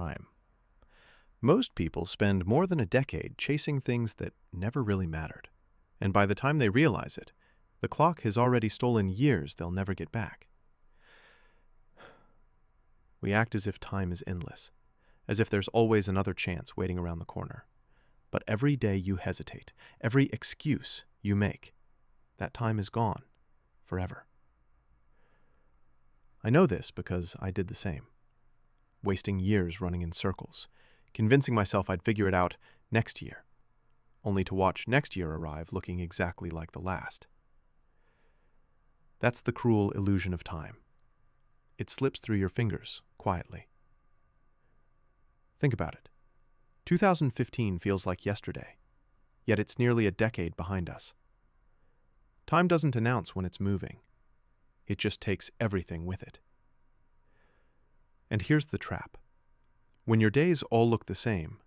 time. Most people spend more than a decade chasing things that never really mattered, and by the time they realize it, the clock has already stolen years they'll never get back. We act as if time is endless, as if there's always another chance waiting around the corner. But every day you hesitate, every excuse you make, that time is gone forever. I know this because I did the same, wasting years running in circles, convincing myself I'd figure it out next year, only to watch next year arrive looking exactly like the last. That's the cruel illusion of time. It slips through your fingers quietly. Think about it. 2015 feels like yesterday, yet it's nearly a decade behind us. Time doesn't announce when it's moving. It just takes everything with it. And here's the trap. When your days all look the same,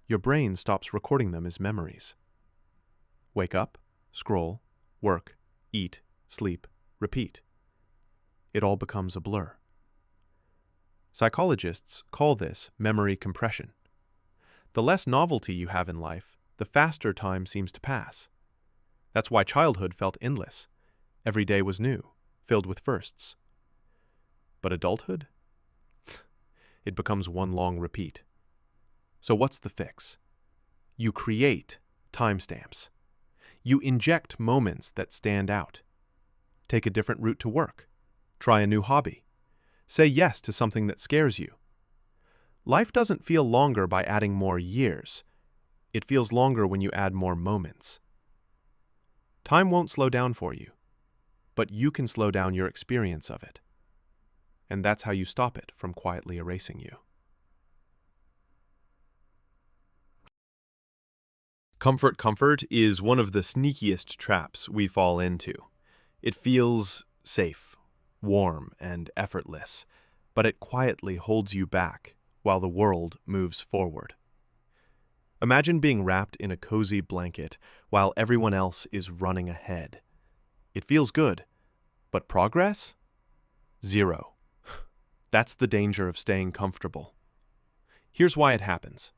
your brain stops recording them as memories. Wake up, scroll, work, eat, sleep, repeat. It all becomes a blur. Psychologists call this memory compression. The less novelty you have in life, the faster time seems to pass. That's why childhood felt endless. Every day was new, filled with firsts. But adulthood? It becomes one long repeat. So what's the fix? You create timestamps. You inject moments that stand out. Take a different route to work. Try a new hobby. Say yes to something that scares you. Life doesn't feel longer by adding more years. It feels longer when you add more moments. Time won't slow down for you, but you can slow down your experience of it. And that's how you stop it from quietly erasing you. Comfort is one of the sneakiest traps we fall into. It feels safe, warm, and effortless, but it quietly holds you back while the world moves forward. Imagine being wrapped in a cozy blanket while everyone else is running ahead. It feels good, but progress? Zero. That's the danger of staying comfortable. Here's why it happens.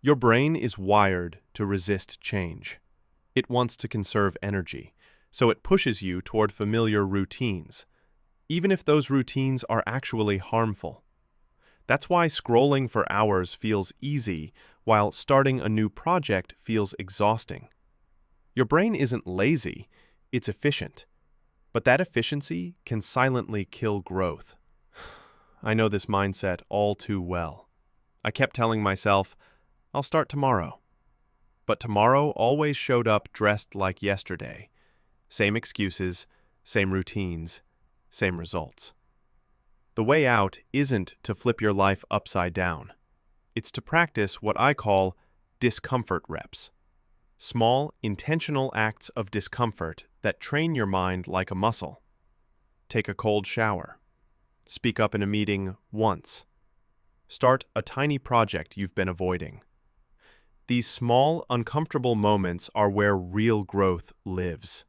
Your brain is wired to resist change. It wants to conserve energy, so it pushes you toward familiar routines, even if those routines are actually harmful. That's why scrolling for hours feels easy, while starting a new project feels exhausting. Your brain isn't lazy, it's efficient. But that efficiency can silently kill growth. I know this mindset all too well. I kept telling myself, I'll start tomorrow. But tomorrow always showed up dressed like yesterday. Same excuses, same routines, same results. The way out isn't to flip your life upside down. It's to practice what I call discomfort reps. Small, intentional acts of discomfort that train your mind like a muscle. Take a cold shower. Speak up in a meeting once. Start a tiny project you've been avoiding. These small, uncomfortable moments are where real growth lives.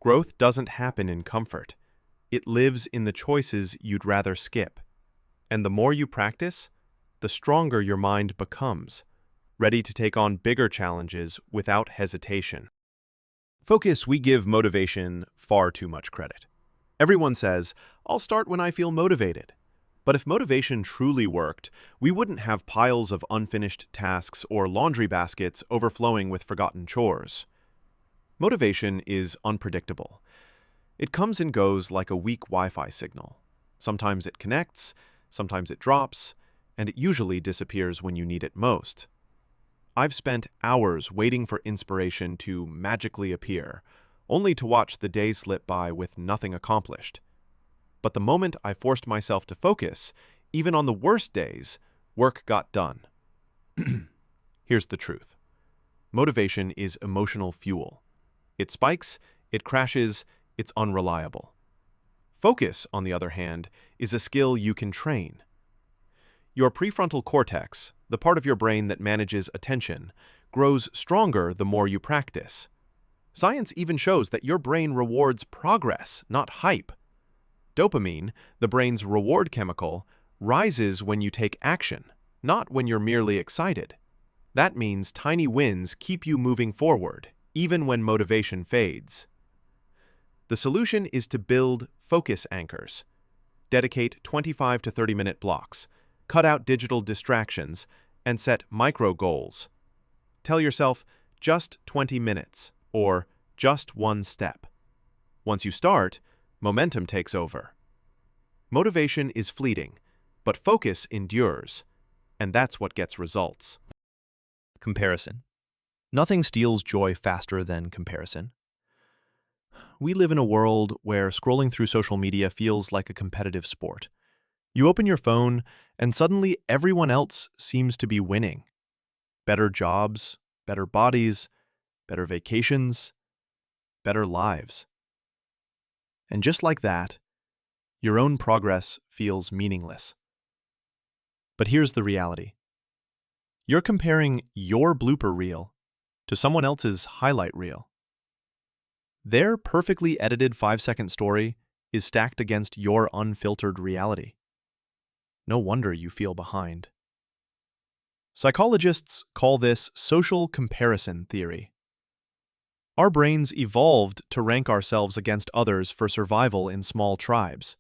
Growth doesn't happen in comfort. It lives in the choices you'd rather skip. And the more you practice, the stronger your mind becomes, ready to take on bigger challenges without hesitation. Focus, we give motivation far too much credit. Everyone says, I'll start when I feel motivated. But if motivation truly worked, we wouldn't have piles of unfinished tasks or laundry baskets overflowing with forgotten chores. Motivation is unpredictable. It comes and goes like a weak Wi-Fi signal. Sometimes it connects, sometimes it drops, and it usually disappears when you need it most. I've spent hours waiting for inspiration to magically appear, only to watch the days slip by with nothing accomplished. But the moment I forced myself to focus, even on the worst days, work got done. Here's the truth. Motivation is emotional fuel. It spikes, it crashes, it's unreliable. Focus, on the other hand, is a skill you can train. Your prefrontal cortex, the part of your brain that manages attention, grows stronger the more you practice. Science even shows that your brain rewards progress, not hype. Dopamine, the brain's reward chemical, rises when you take action, not when you're merely excited. That means tiny wins keep you moving forward, even when motivation fades. The solution is to build focus anchors. Dedicate 25 to 30-minute blocks, cut out digital distractions, and set micro goals. Tell yourself, just 20 minutes, or just one step. Once you start, momentum takes over. Motivation is fleeting, but focus endures, and that's what gets results. Comparison. Nothing steals joy faster than comparison. We live in a world where scrolling through social media feels like a competitive sport. You open your phone, and suddenly everyone else seems to be winning. Better jobs, better bodies, better vacations, better lives. And just like that, your own progress feels meaningless. But here's the reality. You're comparing your blooper reel to someone else's highlight reel. Their perfectly edited 5-second story is stacked against your unfiltered reality. No wonder you feel behind. Psychologists call this social comparison theory. Our brains evolved to rank ourselves against others for survival in small tribes.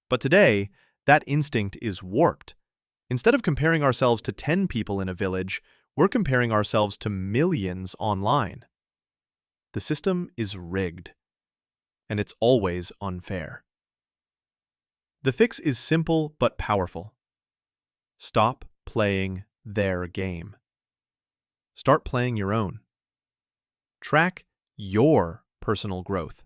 But today, that instinct is warped. Instead of comparing ourselves to 10 people in a village, we're comparing ourselves to millions online. The system is rigged, and it's always unfair. The fix is simple but powerful. Stop playing their game. Start playing your own. Track your personal growth,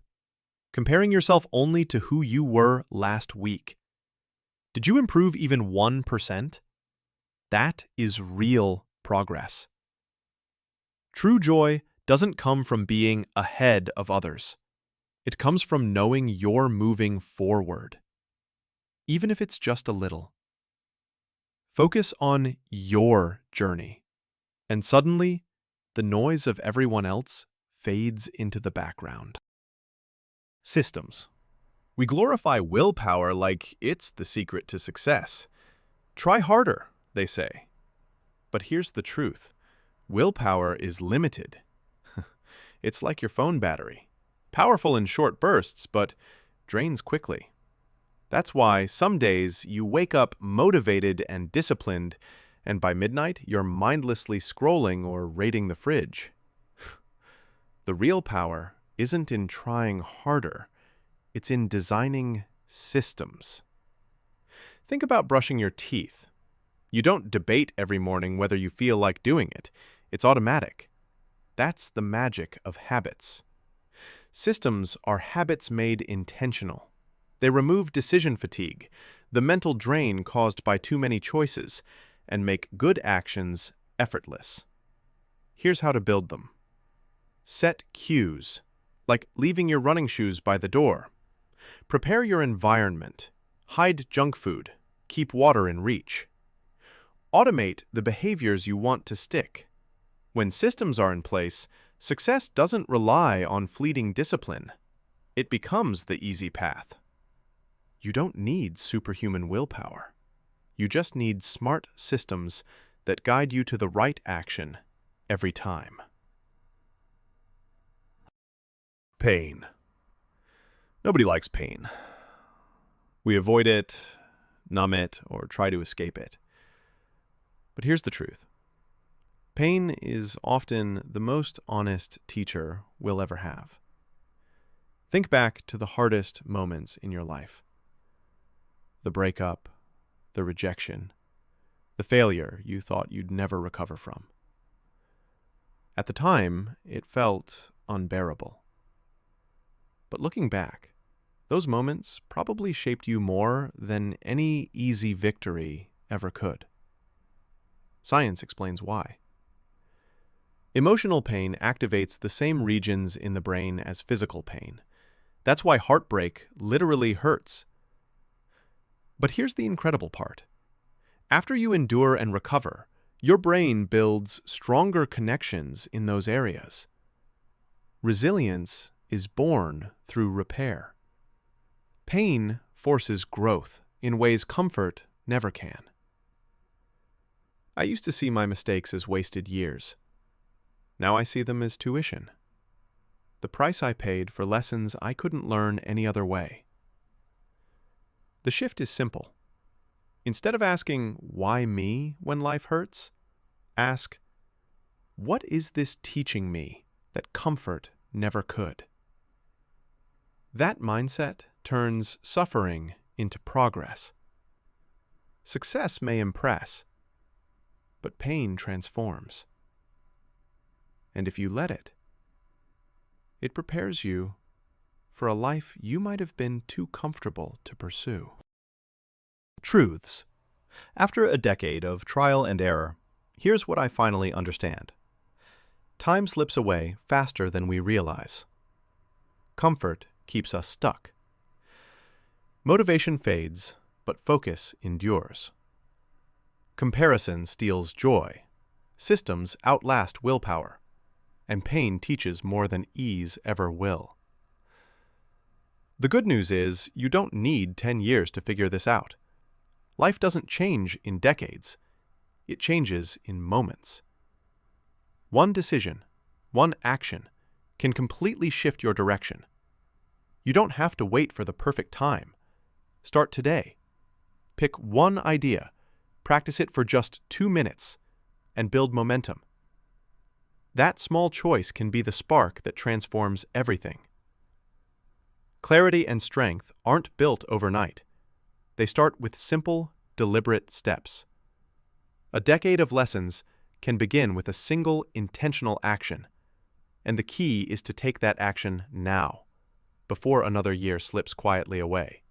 comparing yourself only to who you were last week. Did you improve even 1%? That is real progress. True joy doesn't come from being ahead of others. It comes from knowing you're moving forward, even if it's just a little. Focus on your journey, and suddenly, the noise of everyone else fades into the background. Systems. We glorify willpower like it's the secret to success. Try harder, they say. But here's the truth. Willpower is limited. It's like your phone battery. Powerful in short bursts, but drains quickly. That's why some days you wake up motivated and disciplined, and by midnight you're mindlessly scrolling or raiding the fridge. The real power isn't in trying harder. It's in designing systems. Think about brushing your teeth. You don't debate every morning whether you feel like doing it. It's automatic. That's the magic of habits. Systems are habits made intentional. They remove decision fatigue, the mental drain caused by too many choices, and make good actions effortless. Here's how to build them. Set cues, like leaving your running shoes by the door. Prepare your environment. Hide junk food. Keep water in reach. Automate the behaviors you want to stick. When systems are in place, success doesn't rely on fleeting discipline. It becomes the easy path. You don't need superhuman willpower. You just need smart systems that guide you to the right action every time. Pain. Nobody likes pain. We avoid it, numb it, or try to escape it. But here's the truth. Pain is often the most honest teacher we'll ever have. Think back to the hardest moments in your life. The breakup, the rejection, the failure you thought you'd never recover from. At the time, it felt unbearable. But looking back, those moments probably shaped you more than any easy victory ever could. Science explains why. Emotional pain activates the same regions in the brain as physical pain. That's why heartbreak literally hurts. But here's the incredible part. After you endure and recover, your brain builds stronger connections in those areas. Resilience is born through repair. Pain forces growth in ways comfort never can. I used to see my mistakes as wasted years. Now I see them as tuition. The price I paid for lessons I couldn't learn any other way. The shift is simple. Instead of asking, "Why me?" when life hurts, ask, "What is this teaching me that comfort never could?" That mindset turns suffering into progress. Success may impress, but pain transforms. And if you let it, it prepares you for a life you might have been too comfortable to pursue. Truths. After a decade of trial and error, here's what I finally understand. Time slips away faster than we realize. Comfort keeps us stuck. Motivation fades, but focus endures. Comparison steals joy. Systems outlast willpower. And pain teaches more than ease ever will. The good news is you don't need 10 years to figure this out. Life doesn't change in decades. It changes in moments. One decision, one action, can completely shift your direction. You don't have to wait for the perfect time. Start today. Pick one idea, practice it for just 2 minutes, and build momentum. That small choice can be the spark that transforms everything. Clarity and strength aren't built overnight. They start with simple, deliberate steps. A decade of lessons can begin with a single intentional action, and the key is to take that action now, before another year slips quietly away.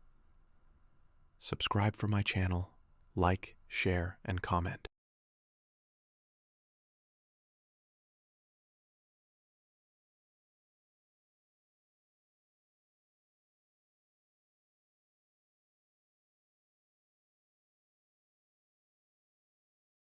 Subscribe for my channel, like, share, and comment.